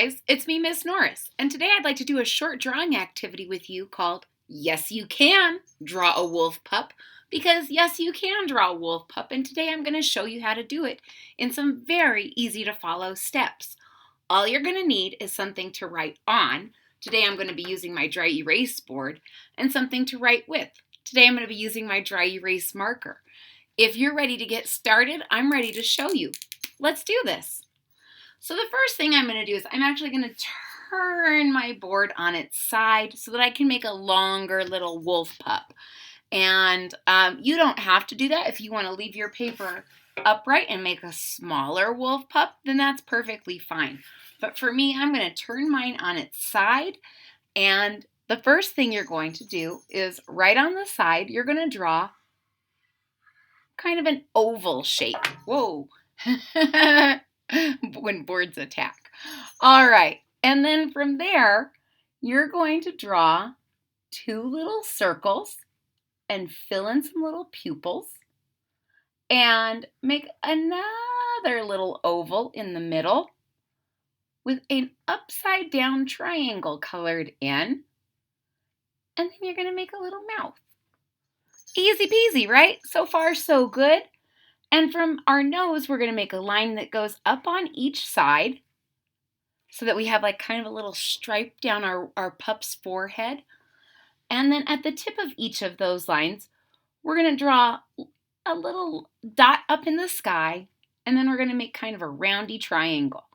guys, it's me, Miss Norris, and today I'd like to do a short drawing activity with you called Yes You Can Draw a Wolf Pup, because yes, you can draw a wolf pup, and today I'm going to show you how to do it in some very easy to follow steps. All you're going to need is something to write on. Today I'm going to be using my dry erase board, and something to write with. Today I'm going to be using my dry erase marker. If you're ready to get started, I'm ready to show you. Let's do this. So the first thing I'm going to do is I'm actually going to turn my board on its side so that I can make a longer little wolf pup. And you don't have to do that. If you want to leave your paper upright and make a smaller wolf pup, then that's perfectly fine. But for me, I'm going to turn mine on its side. And the first thing you're going to do is right on the side, you're going to draw kind of an oval shape. Whoa. When boards attack. All right. And then from there, you're going to draw two little circles and fill in some little pupils and make another little oval in the middle with an upside down triangle colored in. And then you're going to make a little mouth. Easy peasy, right? So far, so good. And from our nose, we're going to make a line that goes up on each side so that we have like kind of a little stripe down our pup's forehead. And then at the tip of each of those lines, we're going to draw a little dot up in the sky, and then we're going to make kind of a roundy triangle.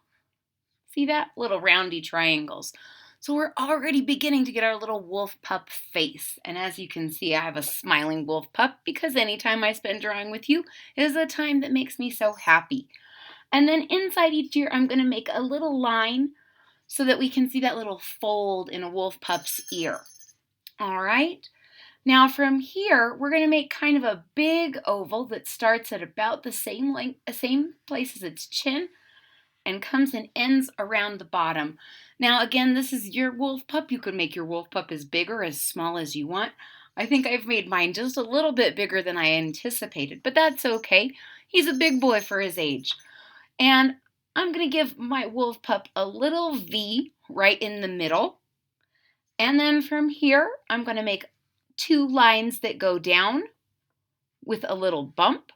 See that? Little roundy triangles. So we're already beginning to get our little wolf pup face. And as you can see, I have a smiling wolf pup because anytime I spend drawing with you is a time that makes me so happy. And then inside each ear, I'm going to make a little line so that we can see that little fold in a wolf pup's ear. All right. Now from here, we're going to make kind of a big oval that starts at about the same length, same place as its chin, and comes and ends around the bottom. Now again, this is your wolf pup. You could make your wolf pup as big or as small as you want. I think I've made mine just a little bit bigger than I anticipated, but that's okay. He's a big boy for his age. And I'm going to give my wolf pup a little V right in the middle. And then from here, I'm going to make two lines that go down with a little bump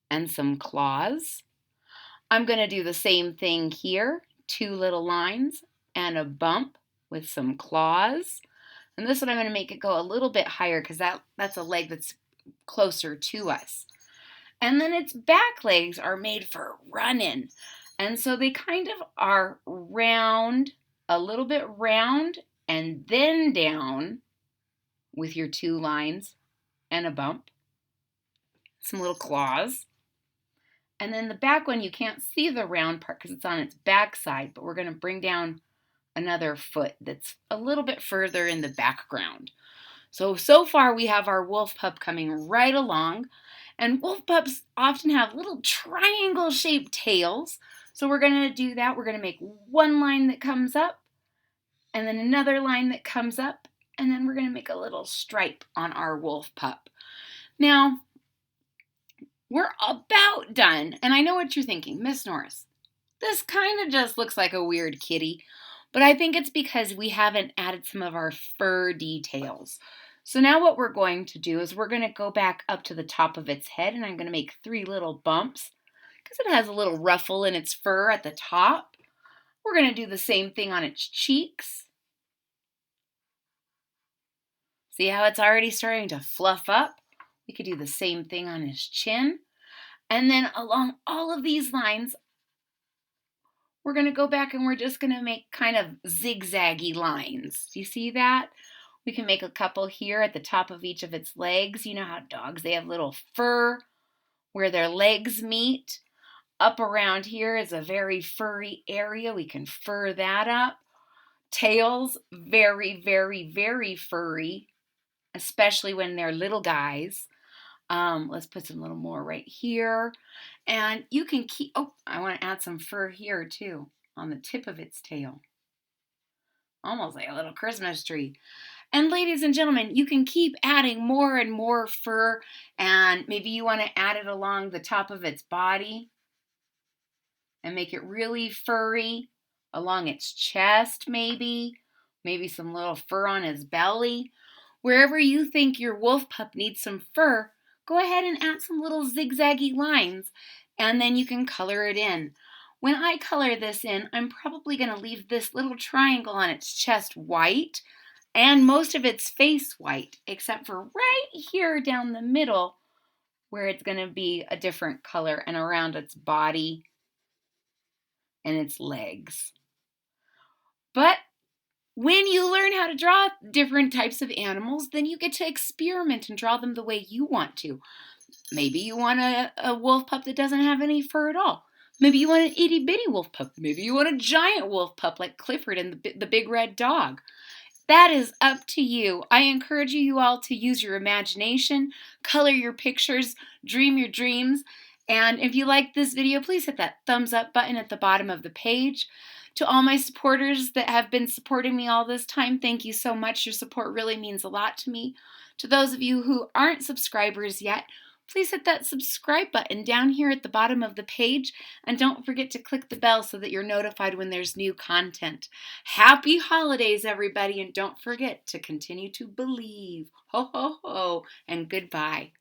and some claws. I'm going to do the same thing here, two little lines and a bump with some claws. And this one I'm going to make it go a little bit higher because that's a leg that's closer to us. And then its back legs are made for running. And so they kind of are round, a little bit round, and then down with your two lines and a bump, some little claws. And then the back one, you can't see the round part because it's on its back side, but we're going to bring down another foot that's a little bit further in the background. So far we have our wolf pup coming right along, and wolf pups often have little triangle-shaped tails. So we're going to do that. We're going to make one line that comes up, and then another line that comes up, and then we're going to make a little stripe on our wolf pup. Now, we're about done, and I know what you're thinking, Miss Norris. This kind of just looks like a weird kitty, but I think it's because we haven't added some of our fur details. So now what we're going to do is we're going to go back up to the top of its head, and I'm going to make three little bumps because it has a little ruffle in its fur at the top. We're going to do the same thing on its cheeks. See how it's already starting to fluff up? We could do the same thing on his chin. And then along all of these lines, we're going to go back and we're just going to make kind of zigzaggy lines. Do you see that? We can make a couple here at the top of each of its legs. You know how dogs, they have little fur where their legs meet. Up around here is a very furry area. We can fur that up. Tails, very, very, very furry, especially when they're little guys. Let's put some little more right here. And you can keep, oh, I want to add some fur here too on the tip of its tail. Almost like a little Christmas tree. And ladies and gentlemen, you can keep adding more and more fur, and maybe you want to add it along the top of its body and make it really furry along its chest maybe some little fur on his belly. Wherever you think your wolf pup needs some fur, go ahead and add some little zigzaggy lines, and then you can color it in. When I color this in, I'm probably going to leave this little triangle on its chest white and most of its face white, except for right here down the middle where it's going to be a different color, and around its body and its legs. But when you learn how to draw different types of animals, then you get to experiment and draw them the way you want to. Maybe you want a wolf pup that doesn't have any fur at all. Maybe you want an itty bitty wolf pup. Maybe you want a giant wolf pup like Clifford and the big red dog. That is up to you. I encourage you all to use your imagination, color your pictures, dream your dreams. And if you like this video, please hit that thumbs up button at the bottom of the page. To all my supporters that have been supporting me all this time, thank you so much. Your support really means a lot to me. To those of you who aren't subscribers yet, please hit that subscribe button down here at the bottom of the page, and don't forget to click the bell so that you're notified when there's new content. Happy holidays, everybody, and don't forget to continue to believe. Ho, ho, ho, and goodbye.